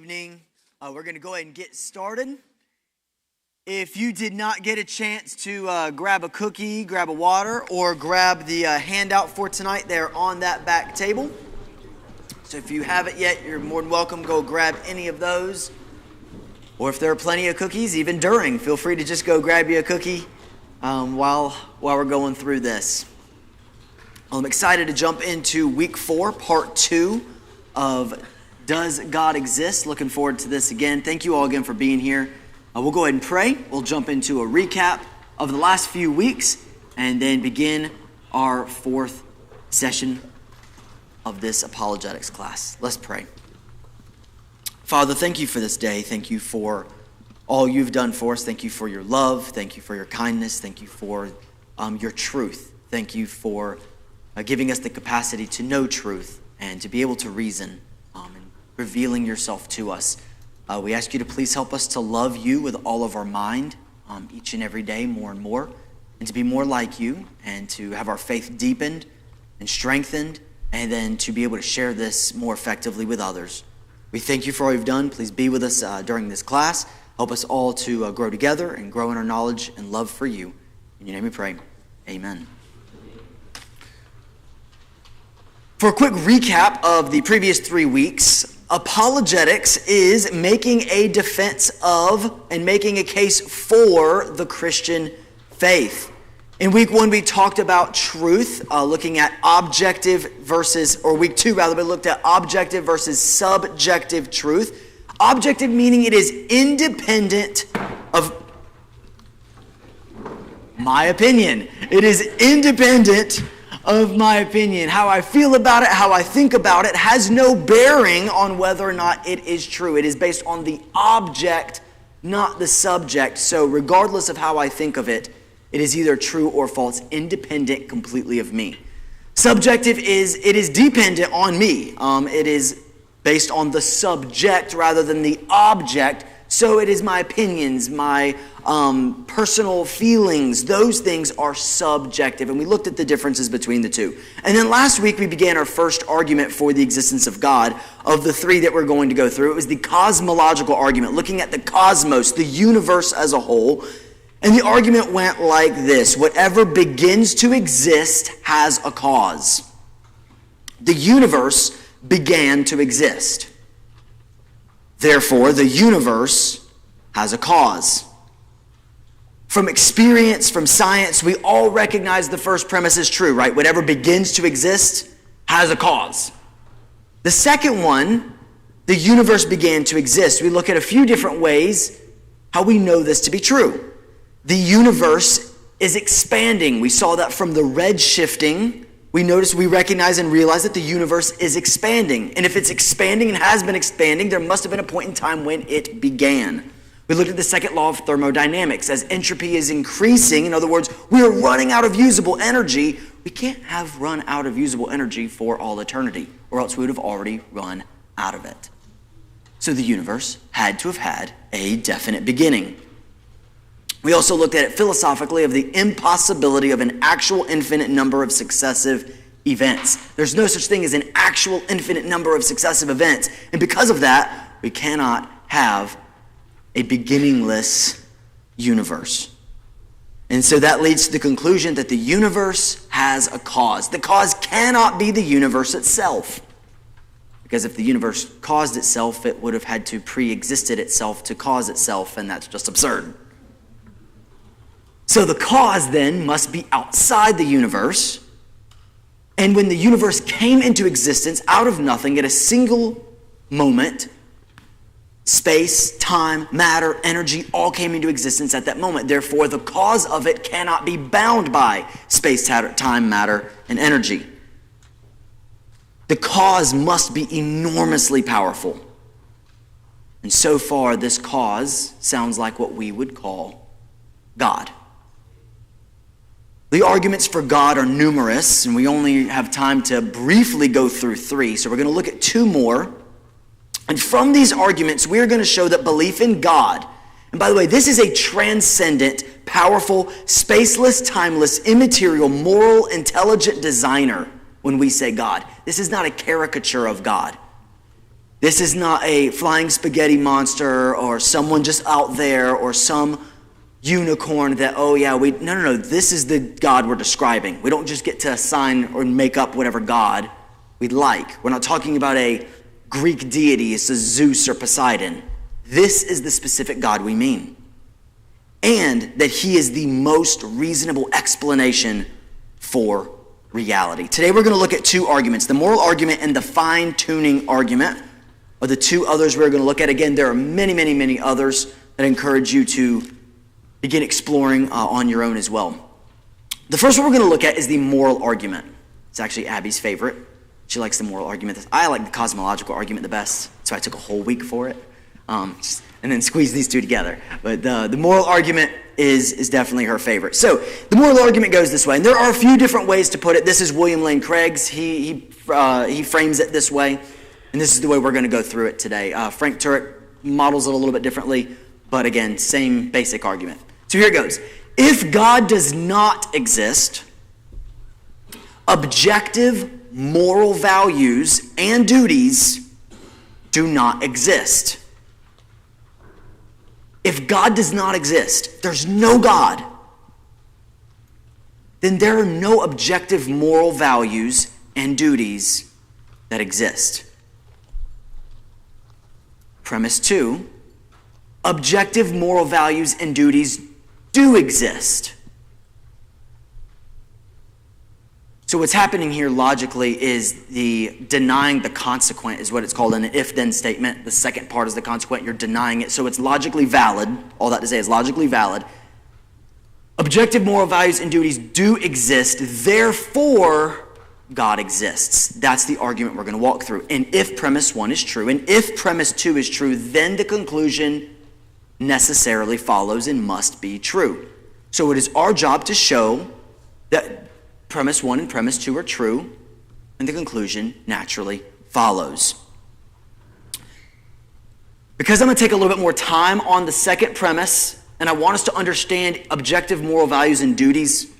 evening. We're going to go ahead and get started. If you did not get a chance to grab a cookie, grab a water, or grab the handout for tonight, they're on that back table. So if you haven't yet, you're more than welcome. Go grab any of those. Or if there are plenty of cookies, even during, feel free to just go grab you a cookie while we're going through this. I'm excited to jump into week 4, part 2 of Does God Exist? Looking forward to this again. Thank you all again for being here. We'll go ahead and pray. We'll jump into a recap of the last few weeks and then begin our 4th session of this apologetics class. Let's pray. Father, thank you for this day. Thank you for all you've done for us. Thank you for your love. Thank you for your kindness. Thank you for your truth. Thank you for giving us the capacity to know truth and to be able to reason and revealing yourself to us. We ask you to please help us to love you with all of our mind each and every day more and more, and to be more like you and to have our faith deepened and strengthened, and then to be able to share this more effectively with others. We thank you for all you've done. Please be with us during this class. Help us all to grow together and grow in our knowledge and love for you. In your name we pray. Amen. For a quick recap of the previous 3 weeks, apologetics is making a defense of and making a case for the Christian faith. In week 1, we talked about truth, looking at objective versus, or week 2 rather, we looked at objective versus subjective truth. Objective meaning it is independent of my opinion. It is independent of my opinion. How I feel about it, how I think about it, has no bearing on whether or not it is true. It is based on the object, not the subject. So regardless of how I think of it, it is either true or false, independent completely of me. Subjective is, it is dependent on me. It is based on the subject rather than the object. So it is my opinions, my personal feelings. Those things are subjective. And we looked at the differences between the two. And then last week we began our first argument for the existence of God. Of the 3 that we're going to go through, it was the cosmological argument, looking at the cosmos, the universe as a whole. And the argument went like this: whatever begins to exist has a cause. The universe began to exist. Therefore, the universe has a cause. From experience, from science, we all recognize the first premise is true, right? Whatever begins to exist has a cause. The second one, the universe began to exist. We look at a few different ways how we know this to be true. The universe is expanding. We saw that from the red shifting. We recognize and realize that the universe is expanding. And if it's expanding and has been expanding, there must have been a point in time when it began. We looked at the second law of thermodynamics. As entropy is increasing, in other words, we are running out of usable energy. We can't have run out of usable energy for all eternity, or else we would have already run out of it. So the universe had to have had a definite beginning. We also looked at it philosophically of the impossibility of an actual infinite number of successive events. There's no such thing as an actual infinite number of successive events. And because of that, we cannot have a beginningless universe. And so that leads to the conclusion that the universe has a cause. The cause cannot be the universe itself. Because if the universe caused itself, it would have had to pre-existed itself to cause itself, and that's just absurd. So the cause then must be outside the universe. And when the universe came into existence out of nothing at a single moment, space, time, matter, energy all came into existence at that moment. Therefore, the cause of it cannot be bound by space, time, matter, and energy. The cause must be enormously powerful. And so far, this cause sounds like what we would call God. The arguments for God are numerous, and we only have time to briefly go through 3. So we're going to look at 2 more. And from these arguments, we're going to show that belief in God, and by the way, this is a transcendent, powerful, spaceless, timeless, immaterial, moral, intelligent designer when we say God. This is not a caricature of God. This is not a flying spaghetti monster or someone just out there or some unicorn that, oh yeah, no. This is the God we're describing. We don't just get to assign or make up whatever God we'd like. We're not talking about a Greek deity, it's a Zeus or Poseidon. This is the specific God we mean. And that he is the most reasonable explanation for reality. Today we're going to look at two arguments. The moral argument and the fine-tuning argument are the two others we're going to look at. Again, there are many others that I encourage you to begin exploring on your own as well. The first one we're going to look at is the moral argument. It's actually Abby's favorite. She likes the moral argument. I like the cosmological argument the best, so I took a whole week for it. And then squeeze these two together. But the moral argument is definitely her favorite. So the moral argument goes this way, and there are a few different ways to put it. This is William Lane Craig's. He frames it this way, and this is the way we're going to go through it today. Frank Turek models it a little bit differently, but again, same basic argument. So here it goes. If God does not exist, objective moral values and duties do not exist. If God does not exist, there's no God, then there are no objective moral values and duties that exist. Premise 2, objective moral values and duties do exist. So what's happening here logically is the denying the consequent is what it's called in an if-then statement. The second part is the consequent. You're denying it. So it's logically valid. All that to say is logically valid. Objective moral values and duties do exist. Therefore, God exists. That's the argument we're going to walk through. And if premise 1 is true, and if premise 2 is true, then the conclusion necessarily follows and must be true. So it is our job to show that premise 1 and premise 2 are true, and the conclusion naturally follows. Because I'm going to take a little bit more time on the second premise, and I want us to understand objective moral values and duties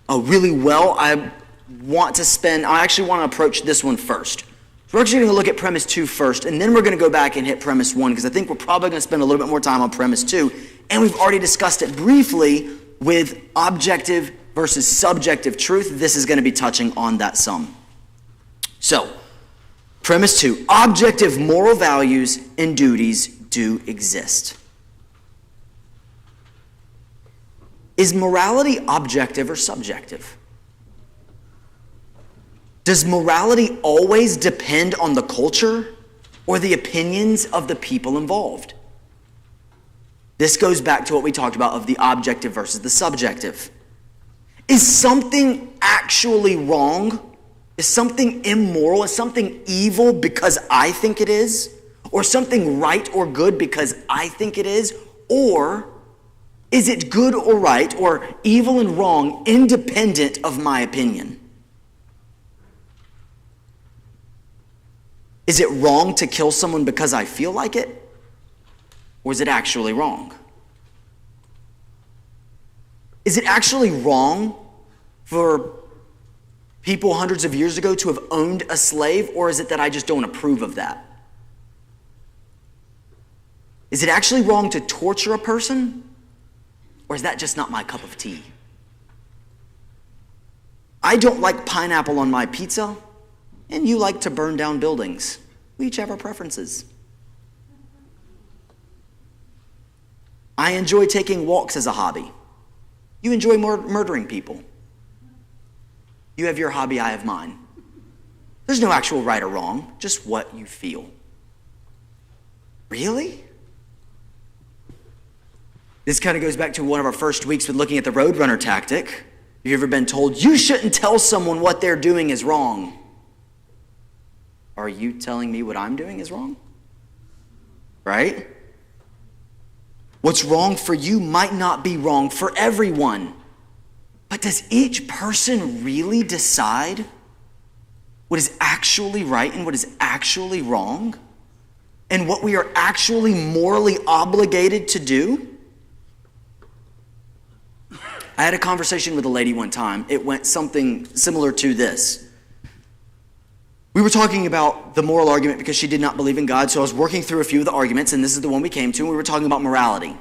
really well, I actually want to approach this one first. So we're actually going to look at premise 2 first, and then we're going to go back and hit premise 1, because I think we're probably going to spend a little bit more time on premise 2, and we've already discussed it briefly with objective versus subjective truth. This is going to be touching on that some. So, premise 2, objective moral values and duties do exist. Is morality objective or subjective? Does morality always depend on the culture or the opinions of the people involved? This goes back to what we talked about of the objective versus the subjective. Is something actually wrong? Is something immoral? Is something evil because I think it is? Or something right or good because I think it is? Or is it good or right or evil and wrong independent of my opinion? Is it wrong to kill someone because I feel like it? Or is it actually wrong? Is it actually wrong for people hundreds of years ago to have owned a slave, or is it that I just don't approve of that? Is it actually wrong to torture a person, or is that just not my cup of tea? I don't like pineapple on my pizza, and you like to burn down buildings. We each have our preferences. I enjoy taking walks as a hobby. You enjoy murdering people. You have your hobby, I have mine. There's no actual right or wrong, just what you feel. Really? This kind of goes back to one of our first weeks with looking at the Roadrunner tactic. Have you ever been told, you shouldn't tell someone what they're doing is wrong? Are you telling me what I'm doing is wrong? Right? What's wrong for you might not be wrong for everyone. But does each person really decide what is actually right and what is actually wrong? And what we are actually morally obligated to do? I had a conversation with a lady one time. It went something similar to this. We were talking about the moral argument because she did not believe in God, so I was working through a few of the arguments, and this is the one we came to, and we were talking about morality.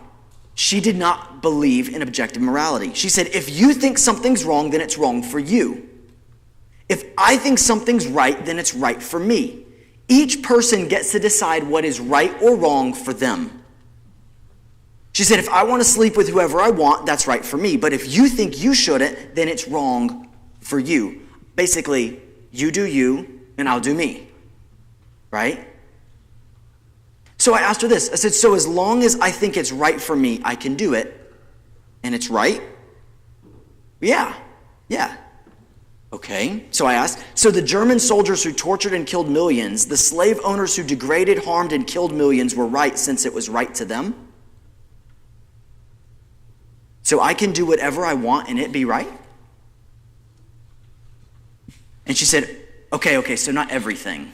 She did not believe in objective morality. She said, if you think something's wrong, then it's wrong for you. If I think something's right, then it's right for me. Each person gets to decide what is right or wrong for them. She said, if I want to sleep with whoever I want, that's right for me. But if you think you shouldn't, then it's wrong for you. Basically, you do you, and I'll do me, right? So I asked her this. I said, so as long as I think it's right for me, I can do it, and it's right? Yeah. Okay, so I asked, so the German soldiers who tortured and killed millions, the slave owners who degraded, harmed, and killed millions were right since it was right to them? So I can do whatever I want and it be right? And she said, okay, so not everything.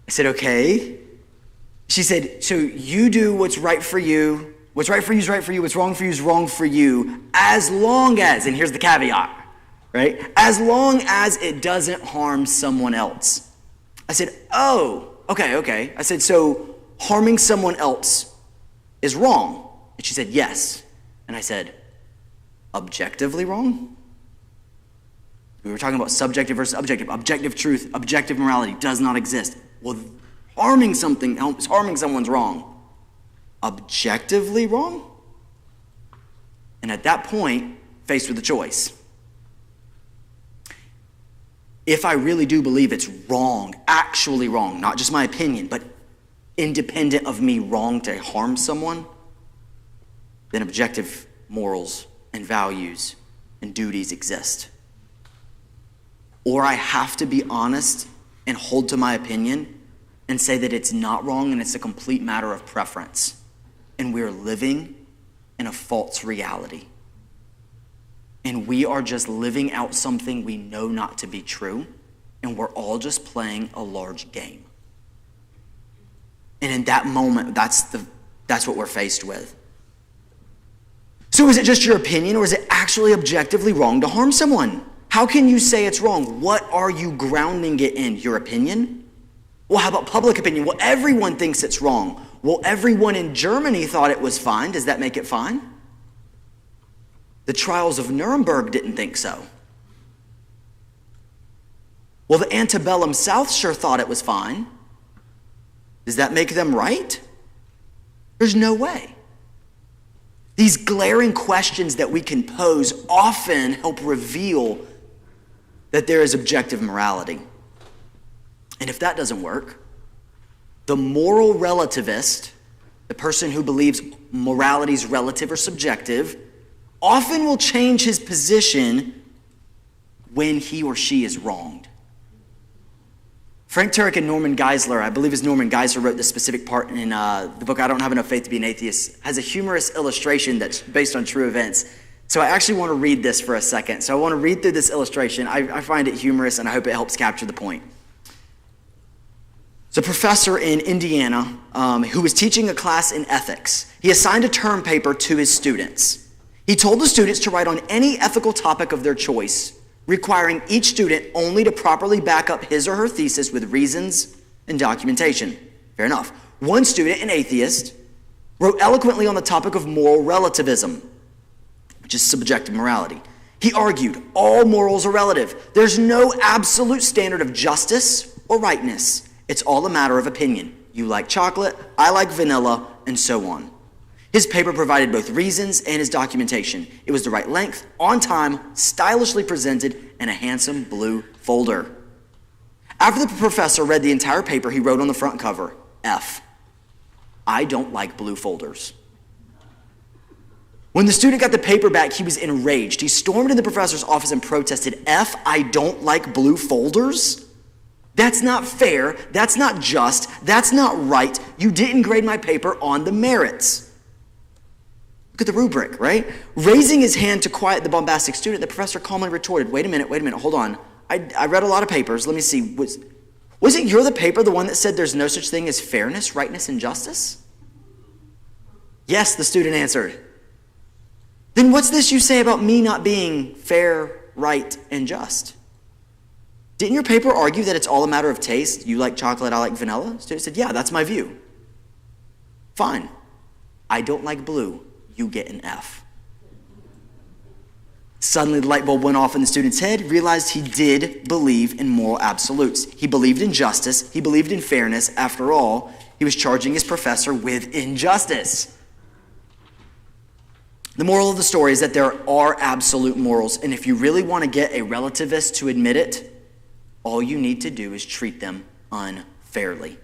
I said, okay. She said, so you do what's right for you. What's right for you is right for you. What's wrong for you is wrong for you. As long as, and here's the caveat, right? As long as it doesn't harm someone else. I said, oh, okay. I said, so harming someone else is wrong. And she said, yes. And I said, objectively wrong? We were talking about subjective versus objective. Objective truth, objective morality does not exist. Well, harming someone's wrong. Objectively wrong? And at that point, faced with a choice. If I really do believe it's wrong, actually wrong, not just my opinion, but independent of me wrong to harm someone, then objective morals and values and duties exist. Or I have to be honest and hold to my opinion and say that it's not wrong and it's a complete matter of preference. And we're living in a false reality. And we are just living out something we know not to be true, and we're all just playing a large game. And in that moment, that's what we're faced with. So is it just your opinion, or is it actually objectively wrong to harm someone? How can you say it's wrong? What are you grounding it in? Your opinion? Well, how about public opinion? Well, everyone thinks it's wrong. Well, everyone in Germany thought it was fine. Does that make it fine? The trials of Nuremberg didn't think so. Well, the antebellum South sure thought it was fine. Does that make them right? There's no way. These glaring questions that we can pose often help reveal that there is objective morality. And if that doesn't work, the moral relativist, the person who believes morality is relative or subjective, often will change his position when he or she is wronged. Frank Turek and Norman Geisler, I believe it's Norman Geisler, wrote this specific part in the book I Don't Have Enough Faith to Be an Atheist, has a humorous illustration that's based on true events. So I actually want to read this for a second. So I want to read through this illustration. I find it humorous, and I hope it helps capture the point. It's a professor in Indiana who was teaching a class in ethics. He assigned a term paper to his students. He told the students to write on any ethical topic of their choice, requiring each student only to properly back up his or her thesis with reasons and documentation. Fair enough. One student, an atheist, wrote eloquently on the topic of moral relativism, which is subjective morality. He argued all morals are relative. There's no absolute standard of justice or rightness. It's all a matter of opinion. You like chocolate, I like vanilla, and so on. His paper provided both reasons and his documentation. It was the right length, on time, stylishly presented, in a handsome blue folder. After the professor read the entire paper, he wrote on the front cover, F. I don't like blue folders. When the student got the paper back, he was enraged. He stormed into the professor's office and protested, F, I don't like blue folders? That's not fair, that's not just, that's not right. You didn't grade my paper on the merits. Look at the rubric, right? Raising his hand to quiet the bombastic student, the professor calmly retorted, wait a minute, hold on. I read a lot of papers, let me see. Wasn't your the paper the one that said there's no such thing as fairness, rightness, and justice? Yes, the student answered. Then what's this you say about me not being fair, right, and just? Didn't your paper argue that it's all a matter of taste? You like chocolate, I like vanilla? Student said, yeah, that's my view. Fine. I don't like blue. You get an F. Suddenly the light bulb went off in the student's head, realized he did believe in moral absolutes. He believed in justice. He believed in fairness. After all, he was charging his professor with injustice. The moral of the story is that there are absolute morals, and if you really want to get a relativist to admit it, all you need to do is treat them unfairly.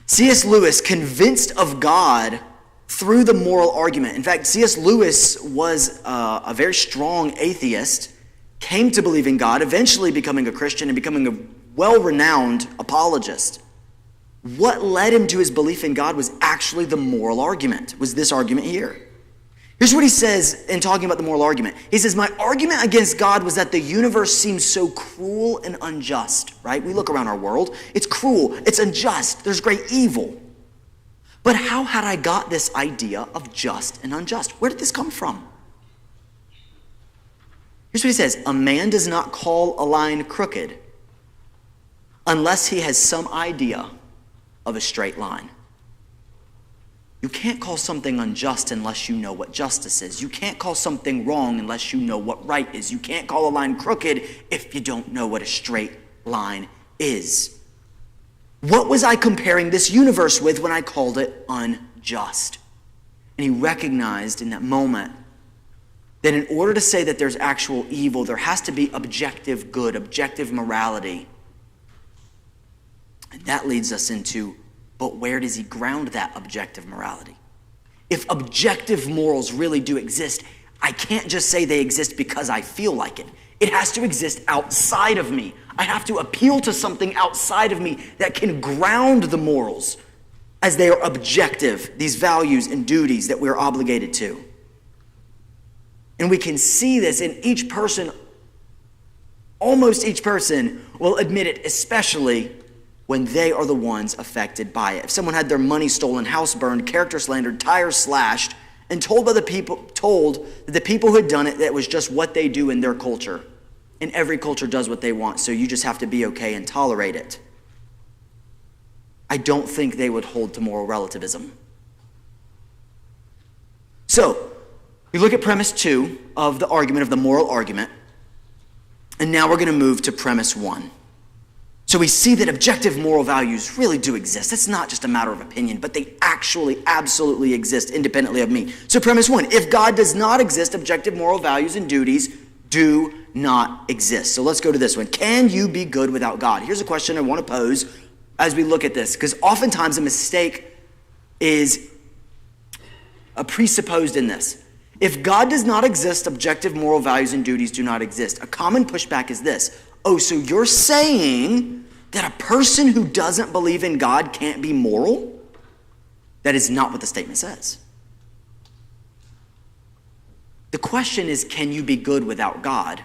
C.S. Lewis, convinced of God through the moral argument. In fact, C.S. Lewis was a very strong atheist, came to believe in God, eventually becoming a Christian and becoming a well-renowned apologist. What led him to his belief in God was actually the moral argument, was this argument here. Here's what he says in talking about the moral argument. He says, my argument against God was that the universe seems so cruel and unjust, right? We look around our world. It's cruel. It's unjust. There's great evil. But how had I got this idea of just and unjust? Where did this come from? Here's what he says. A man does not call a line crooked unless he has some idea of a straight line. You can't call something unjust unless you know what justice is. You can't call something wrong unless you know what right is. You can't call a line crooked if you don't know what a straight line is. What was I comparing this universe with when I called it unjust? And he recognized in that moment that in order to say that there's actual evil, there has to be objective good, objective morality. And that leads us into, but where does he ground that objective morality? If objective morals really do exist, I can't just say they exist because I feel like it. It has to exist outside of me. I have to appeal to something outside of me that can ground the morals as they are objective, these values and duties that we're obligated to. And we can see this in each person. Almost each person will admit it, especially when they are the ones affected by it. If someone had their money stolen, house burned, character slandered, tires slashed, and told that the people who had done it, that was just what they do in their culture. And every culture does what they want, so you just have to be okay and tolerate it. I don't think they would hold to moral relativism. So, we look at premise 2 of the argument, of the moral argument, and now we're going to move to premise 1. So we see that objective moral values really do exist. It's not just a matter of opinion, but they actually absolutely exist independently of me. So premise 1, if God does not exist, objective moral values and duties do not exist. So let's go to this one. Can you be good without God? Here's a question I want to pose as we look at this, because oftentimes a mistake is presupposed in this. If God does not exist, objective moral values and duties do not exist. A common pushback is this. Oh, so you're saying that a person who doesn't believe in God can't be moral? That is not what the statement says. The question is, can you be good without God?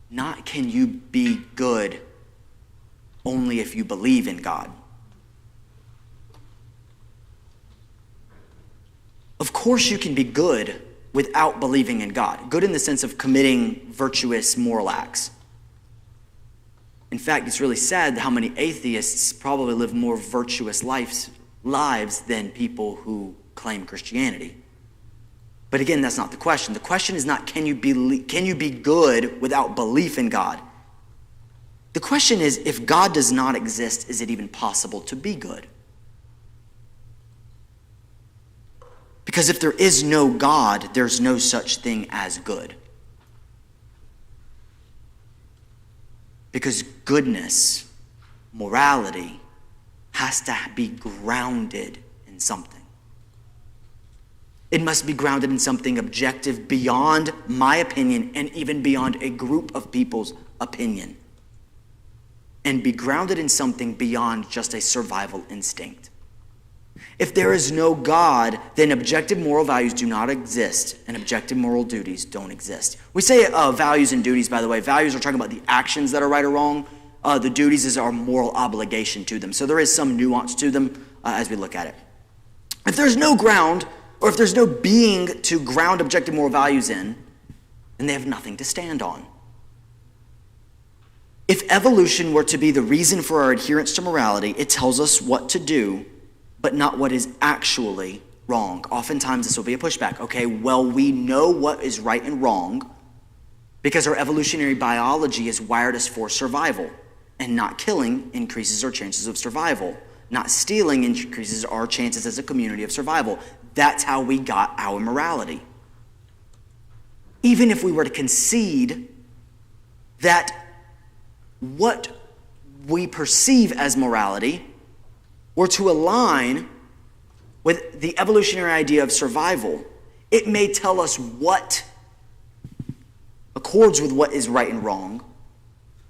Not can you be good only if you believe in God. Of course you can be good without believing in God. Good in the sense of committing virtuous moral acts. In fact, it's really sad how many atheists probably live more virtuous lives than people who claim Christianity. But again, that's not the question. The question is not can you be good without belief in God? The question is, if God does not exist, is it even possible to be good? Because if there is no God, there's no such thing as good. Because goodness, morality, has to be grounded in something. It must be grounded in something objective beyond my opinion and even beyond a group of people's opinion. And be grounded in something beyond just a survival instinct. If there is no God, then objective moral values do not exist, and objective moral duties don't exist. We say values and duties, by the way. Values are talking about the actions that are right or wrong. The duties is our moral obligation to them. So there is some nuance to them as we look at it. If there's no ground, or if there's no being to ground objective moral values in, then they have nothing to stand on. If evolution were to be the reason for our adherence to morality, it tells us what to do, but not what is actually wrong. Oftentimes this will be a pushback. Okay, well, we know what is right and wrong because our evolutionary biology has wired us for survival, and not killing increases our chances of survival. Not stealing increases our chances as a community of survival. That's how we got our morality. Even if we were to concede that what we perceive as morality were to align with the evolutionary idea of survival, it may tell us what accords with what is right and wrong,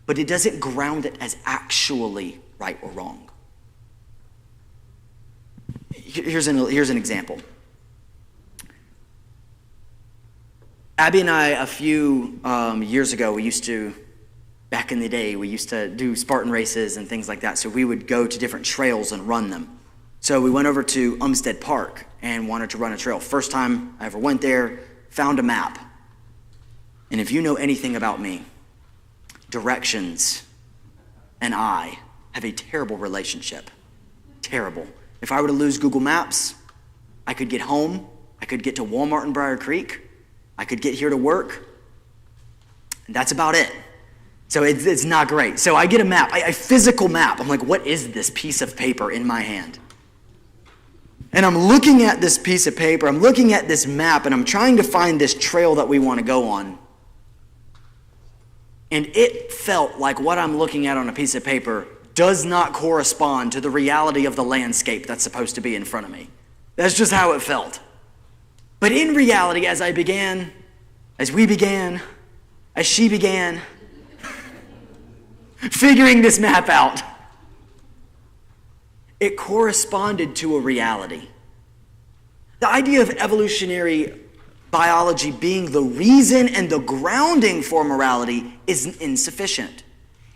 but it doesn't ground it as actually right or wrong. Here's an example. Abby and I, a few years ago, back in the day, we used to do Spartan races and things like that, so we would go to different trails and run them. So we went over to Umstead Park and wanted to run a trail. First time I ever went there, found a map. And if you know anything about me, directions and I have a terrible relationship. Terrible. If I were to lose Google Maps, I could get home, I could get to Walmart in Briar Creek, I could get here to work, and that's about it. So it's not great. So I get a map, a physical map. I'm like, what is this piece of paper in my hand? And I'm looking at this piece of paper, I'm looking at this map, and I'm trying to find this trail that we want to go on. And it felt like what I'm looking at on a piece of paper does not correspond to the reality of the landscape that's supposed to be in front of me. That's just how it felt. But in reality, as we began, as she began, figuring this map out, it corresponded to a reality. The idea of evolutionary biology being the reason and the grounding for morality is insufficient.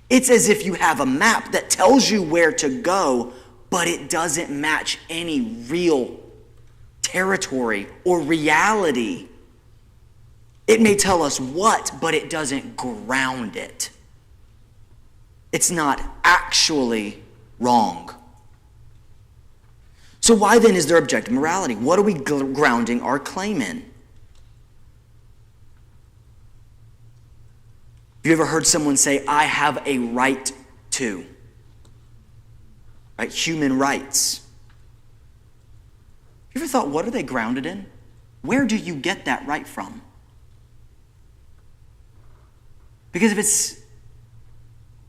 It's as if you have a map that tells you where to go, but it doesn't match any real territory or reality. It may tell us what, but it doesn't ground it. It's not actually wrong. So why then is there objective morality? What are we grounding our claim in? Have you ever heard someone say, I have a right to? Right? Human rights. You ever thought, what are they grounded in? Where do you get that right from? Because if it's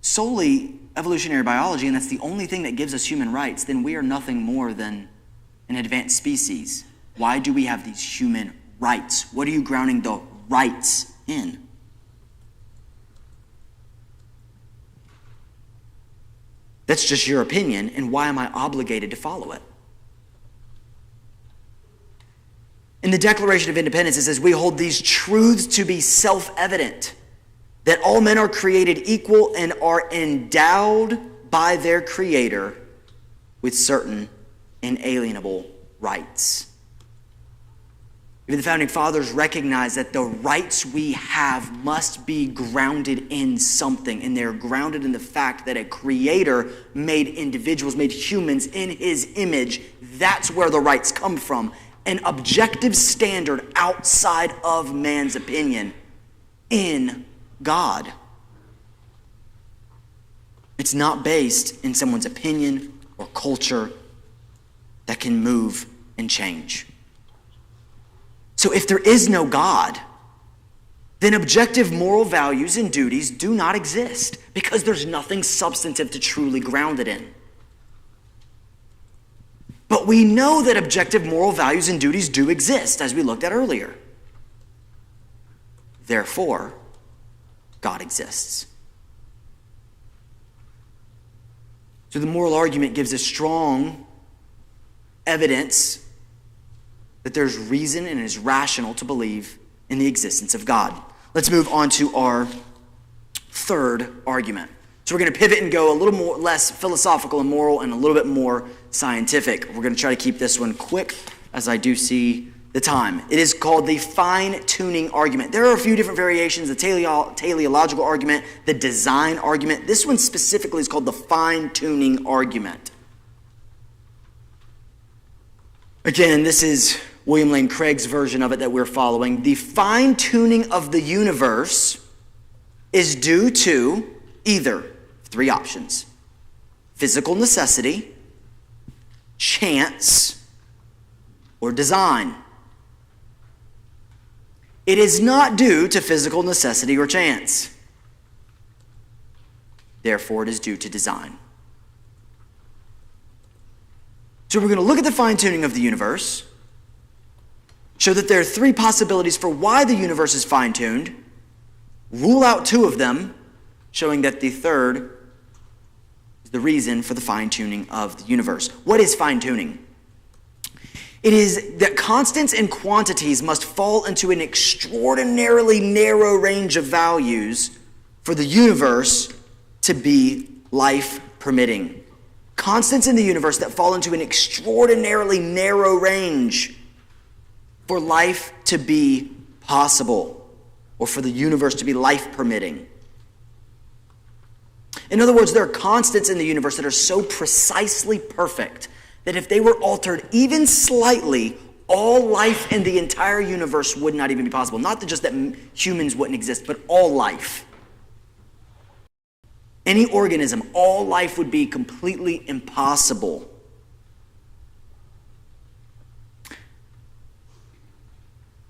solely evolutionary biology and that's the only thing that gives us human rights, then we are nothing more than an advanced species. Why do we have these human rights? What are you grounding the rights in? That's just your opinion, and why am I obligated to follow it? In the Declaration of Independence, it says, we hold these truths to be self-evident, that all men are created equal and are endowed by their Creator with certain inalienable rights. Even the Founding Fathers recognized that the rights we have must be grounded in something, and they're grounded in the fact that a Creator made individuals, made humans in His image. That's where the rights come from. An objective standard outside of man's opinion in God. It's not based in someone's opinion or culture that can move and change. So if there is no God, then objective moral values and duties do not exist because there's nothing substantive to truly ground it in. But we know that objective moral values and duties do exist, as we looked at earlier. Therefore, God exists. So the moral argument gives us strong evidence that there's reason and it is rational to believe in the existence of God. Let's move on to our third argument. So we're going to pivot and go a little more less philosophical and moral and a little bit more scientific. We're going to try to keep this one quick, as I do see the time. It is called the fine-tuning argument. There are a few different variations, the teleological argument, the design argument. This one specifically is called the fine-tuning argument. Again, this is William Lane Craig's version of it that we're following. The fine-tuning of the universe is due to either three options: physical necessity, chance, or design. It is not due to physical necessity or chance. Therefore, it is due to design. So we're going to look at the fine-tuning of the universe, show that there are three possibilities for why the universe is fine-tuned, rule out two of them, showing that the third is the reason for the fine-tuning of the universe. What is fine-tuning? It is that constants and quantities must fall into an extraordinarily narrow range of values for the universe to be life-permitting. Constants in the universe that fall into an extraordinarily narrow range for life to be possible, or for the universe to be life-permitting. In other words, there are constants in the universe that are so precisely perfect that if they were altered even slightly, all life in the entire universe would not even be possible. Not just that humans wouldn't exist, but all life. Any organism, all life would be completely impossible.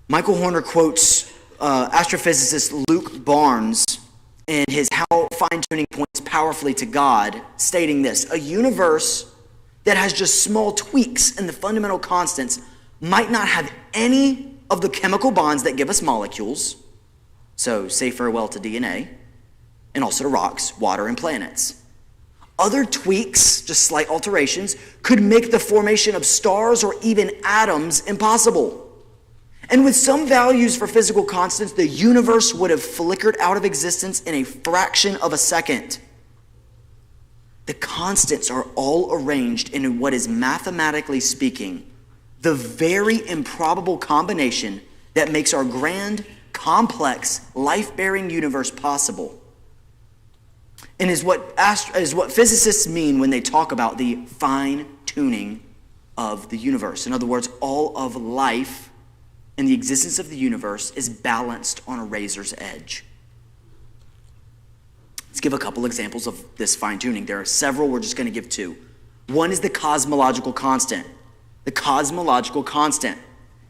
Michael Horner quotes astrophysicist Luke Barnes in his How Fine-Tuning Points Powerfully to God, stating this: a universe that has just small tweaks in the fundamental constants might not have any of the chemical bonds that give us molecules, so say farewell to DNA, and also to rocks, water, and planets. Other tweaks, just slight alterations, could make the formation of stars or even atoms impossible. And with some values for physical constants, the universe would have flickered out of existence in a fraction of a second. The constants are all arranged in what is, mathematically speaking, the very improbable combination that makes our grand, complex, life-bearing universe possible. And is what physicists mean when they talk about the fine-tuning of the universe. In other words, all of life and the existence of the universe is balanced on a razor's edge. Let's give a couple examples of this fine-tuning. There are several, we're just going to give two. One is the cosmological constant. The cosmological constant.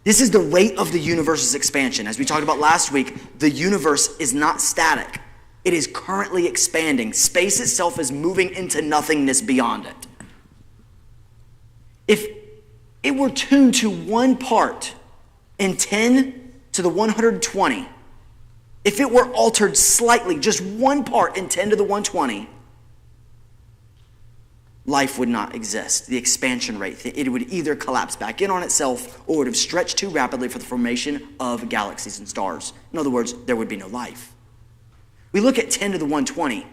This is the rate of the universe's expansion. As we talked about last week, the universe is not static. It is currently expanding. Space itself is moving into nothingness beyond it. If it were tuned to 1 part in 10 to the 120, if it were altered slightly, just 1 part in 10 to the 120, life would not exist. The expansion rate, it would either collapse back in on itself or would have stretched too rapidly for the formation of galaxies and stars. In other words, there would be no life. We look at 10 to the 120.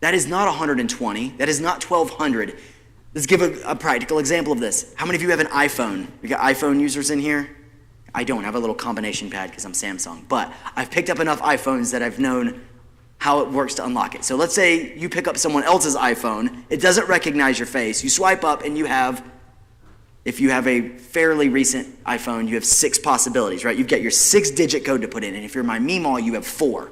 That is not 120. That is not 1200. Let's give a practical example of this. How many of you have an iPhone? We got iPhone users in here? I don't have a little combination pad because I'm Samsung, but I've picked up enough iPhones that I've known how it works to unlock it. So let's say you pick up someone else's iPhone, it doesn't recognize your face, you swipe up and you have, if you have a fairly recent iPhone, you have 6 possibilities, right? You've got your 6-digit code to put in, and if you're my Meemaw, you have 4.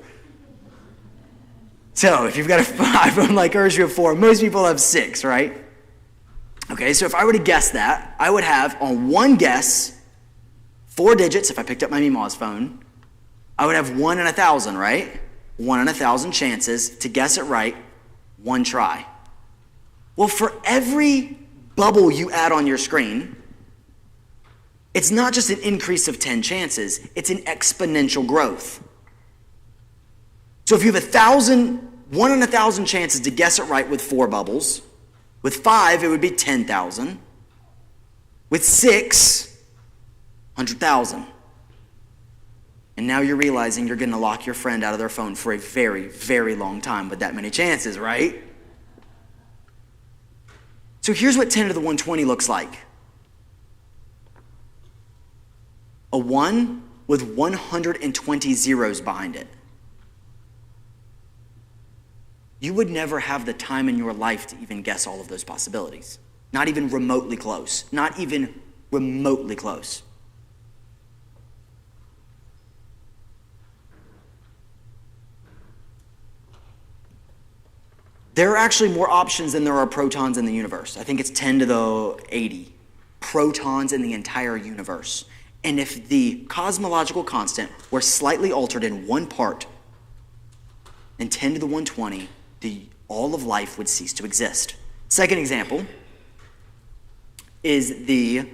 So if you've got an iPhone like ours, you have 4. Most people have 6, right? Okay, so if I were to guess that, I would have, on one guess, 4 digits. If I picked up my Meemaw's phone, I would have 1 in 1,000, right? 1 in 1,000 chances to guess it right, 1 try. Well, for every bubble you add on your screen, it's not just an increase of 10 chances, it's an exponential growth. So if you have 1 in 1,000 chances to guess it right with 4 bubbles, with 5, it would be 10,000. With 6, 100,000. And now you're realizing you're going to lock your friend out of their phone for a very, very long time with that many chances, right? So here's what 10 to the 120 looks like. a 1 with 120 zeros behind it. You would never have the time in your life to even guess all of those possibilities. Not even remotely close. Not even remotely close. There are actually more options than there are protons in the universe. I think it's 10 to the 80 protons in the entire universe. And if the cosmological constant were slightly altered in one part, in 10 to the 120, all of life would cease to exist. Second example is the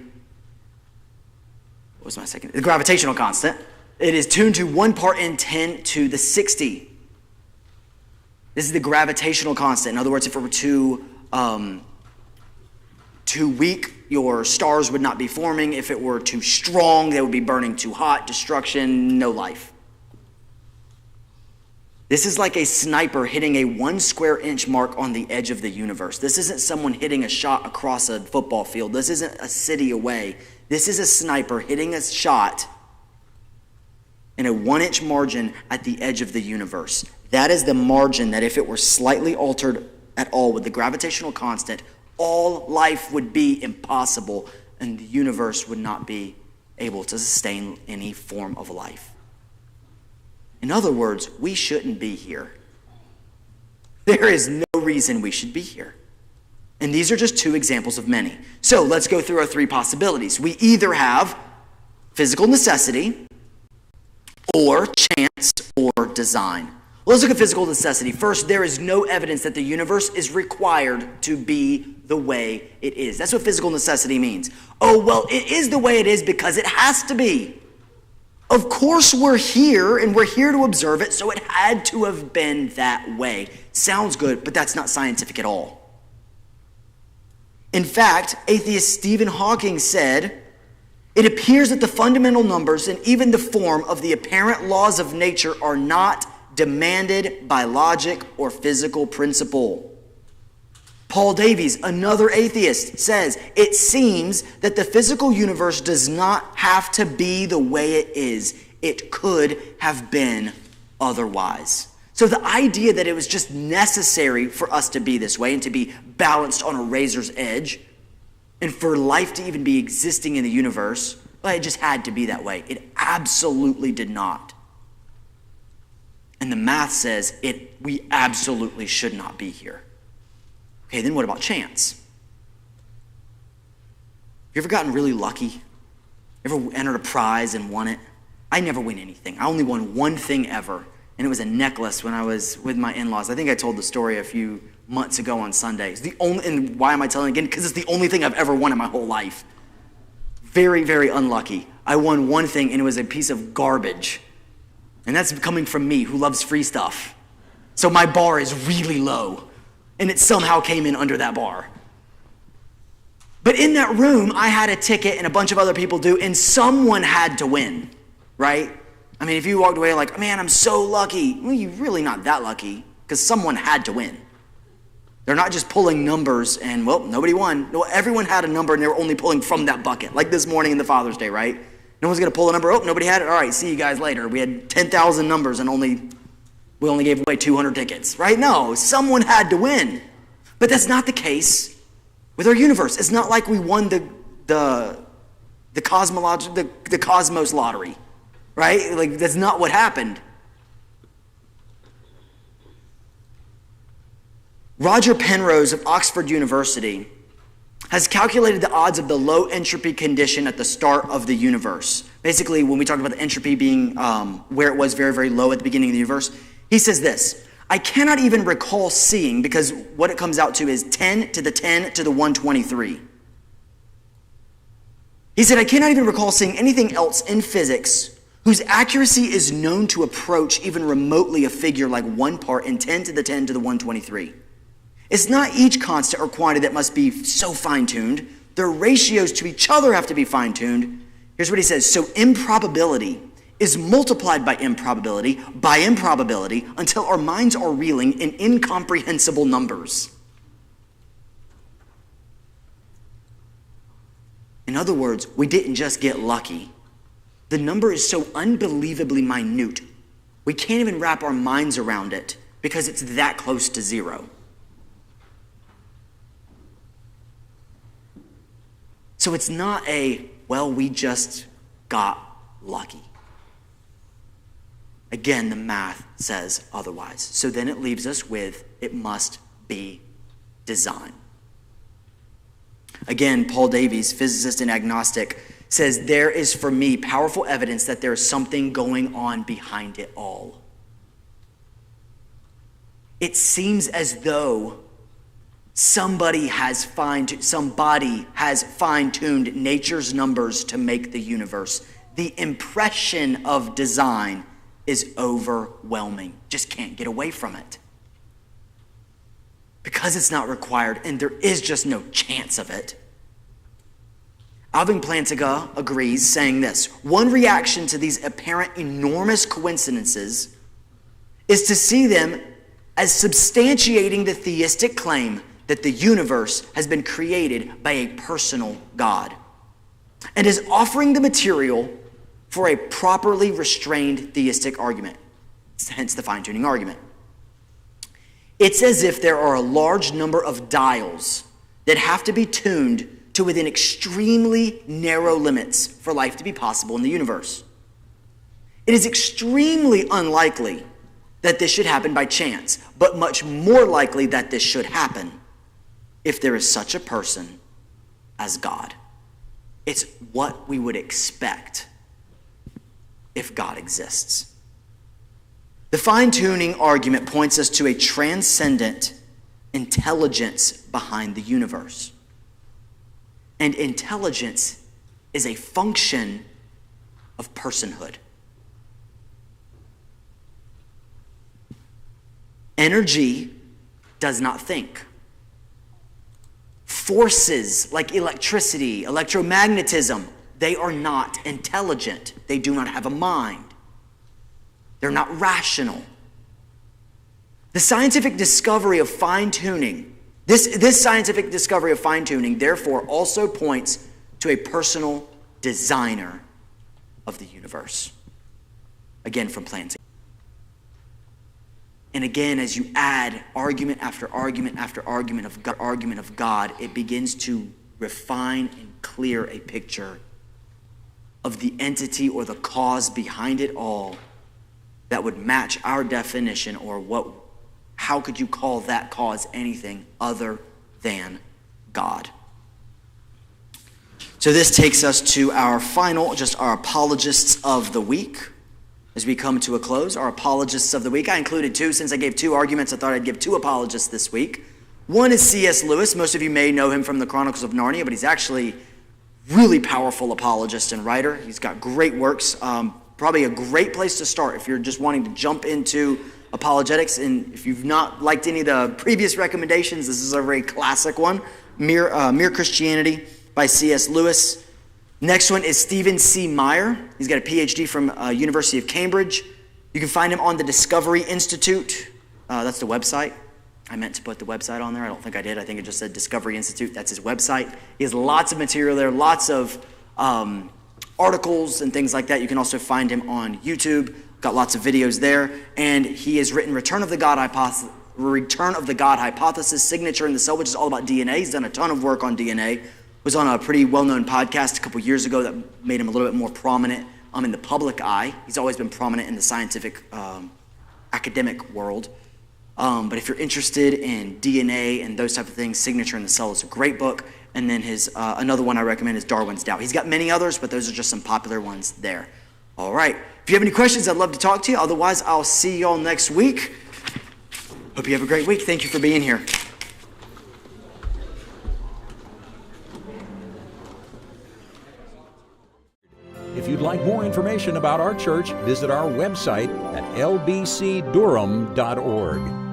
gravitational constant. It is tuned to 1 part in 10 to the 60. This is the gravitational constant. In other words, if it were too weak, your stars would not be forming. If it were too strong, they would be burning too hot, destruction, no life. This is like a sniper hitting a 1 square inch mark on the edge of the universe. This isn't someone hitting a shot across a football field. This isn't a city away. This is a sniper hitting a shot in a 1 inch margin at the edge of the universe. That is the margin that if it were slightly altered at all with the gravitational constant, all life would be impossible and the universe would not be able to sustain any form of life. In other words, we shouldn't be here. There is no reason we should be here. And these are just 2 examples of many. So let's go through our 3 possibilities. We either have physical necessity, or chance, or design. Let's look at physical necessity. First, there is no evidence that the universe is required to be the way it is. That's what physical necessity means. Oh, well, it is the way it is because it has to be. Of course we're here, and we're here to observe it, so it had to have been that way. Sounds good, but that's not scientific at all. In fact, atheist Stephen Hawking said, "It appears that the fundamental numbers and even the form of the apparent laws of nature are not demanded by logic or physical principle." Paul Davies, another atheist, says, "It seems that the physical universe does not have to be the way it is. It could have been otherwise." So the idea that it was just necessary for us to be this way and to be balanced on a razor's edge and for life to even be existing in the universe, well, it just had to be that way. It absolutely did not. And the math says we absolutely should not be here. Okay, then what about chance? Have you ever gotten really lucky? Ever entered a prize and won it? I never win anything. I only won one thing ever, and it was a necklace when I was with my in-laws. I think I told the story a few months ago on Sunday. It's the only, and why am I telling it again? Because it's the only thing I've ever won in my whole life. Very, very unlucky. I won one thing, and it was a piece of garbage. And that's coming from me, who loves free stuff. So my bar is really low. And it somehow came in under that bar. But in that room, I had a ticket and a bunch of other people do, and someone had to win, right? I mean, if you walked away like, "Man, I'm so lucky," well, you're really not that lucky, because someone had to win. They're not just pulling numbers and, well, nobody won. No, everyone had a number, and they were only pulling from that bucket, like this morning in the Father's Day, right? No one's going to pull a number. Oh, nobody had it. All right, see you guys later. We had 10,000 numbers, and we only gave away 200 tickets, right? No, someone had to win. But that's not the case with our universe. It's not like we won the cosmos lottery, right? Like, that's not what happened. Roger Penrose of Oxford University has calculated the odds of the low entropy condition at the start of the universe. Basically, when we talk about the entropy being where it was very, very low at the beginning of the universe, he says this: "I cannot even recall seeing," because what it comes out to is 10 to the 10 to the 123. He said, "I cannot even recall seeing anything else in physics whose accuracy is known to approach even remotely a figure like 1 part in 10 to the 10 to the 123. It's not each constant or quantity that must be so fine-tuned. Their ratios to each other have to be fine-tuned." Here's what he says: "So improbability is multiplied by improbability until our minds are reeling in incomprehensible numbers." In other words, we didn't just get lucky. The number is so unbelievably minute, we can't even wrap our minds around it because it's that close to zero. So it's not we just got lucky. Again, the math says otherwise. So then it leaves us with, it must be design. Again, Paul Davies, physicist and agnostic, says, there is for me powerful evidence that there is something going on behind it all. It seems as though somebody has fine-tuned nature's numbers to make the universe. The impression of design is overwhelming. Just can't get away from it. Because it's not required and there is just no chance of it. Alvin Plantinga agrees, saying this: one reaction to these apparent enormous coincidences is to see them as substantiating the theistic claim that the universe has been created by a personal God, and as offering the material for a properly restrained theistic argument, hence the fine-tuning argument. It's as if there are a large number of dials that have to be tuned to within extremely narrow limits for life to be possible in the universe. It is extremely unlikely that this should happen by chance, but much more likely that this should happen if there is such a person as God. It's what we would expect if God exists. The fine-tuning argument points us to a transcendent intelligence behind the universe. And intelligence is a function of personhood. Energy does not think. Forces like electricity, electromagnetism, they are not intelligent. They do not have a mind. They're not rational. The scientific discovery of fine-tuning, this scientific discovery of fine-tuning, therefore, also points to a personal designer of the universe. Again, from Plantinga. And again, as you add argument after argument after argument of God, it begins to refine and clear a picture of the entity or the cause behind it all that would match our definition, or how could you call that cause anything other than God? So this takes us to our final, just our apologists of the week. As we come to a close, our apologists of the week. I included two. Since I gave two arguments, I thought I'd give two apologists this week. One is C.S. Lewis. Most of you may know him from the Chronicles of Narnia, but he's actually really powerful apologist and writer. He's got great works. Probably a great place to start if you're just wanting to jump into apologetics. And if you've not liked any of the previous recommendations, this is a very classic one. Mere Christianity by C.S. Lewis. Next one is Stephen C. Meyer. He's got a PhD from University of Cambridge. You can find him on the Discovery Institute. That's the website. I meant to put the website on there. I don't think I did. I think it just said Discovery Institute. That's his website. He has lots of material there, lots of articles and things like that. You can also find him on YouTube. Got lots of videos there. And he has written Return of the God Hypothesis, Signature in the Cell, which is all about DNA. He's done a ton of work on DNA. Was on a pretty well-known podcast a couple years ago that made him a little bit more prominent in the public eye. He's always been prominent in the scientific academic world. But if you're interested in DNA and those type of things, Signature in the Cell is a great book. And then his another one I recommend is Darwin's Doubt. He's got many others, but those are just some popular ones there. All right. If you have any questions, I'd love to talk to you. Otherwise, I'll see y'all next week. Hope you have a great week. Thank you for being here. If you'd like more information about our church, visit our website at lbcdurham.org.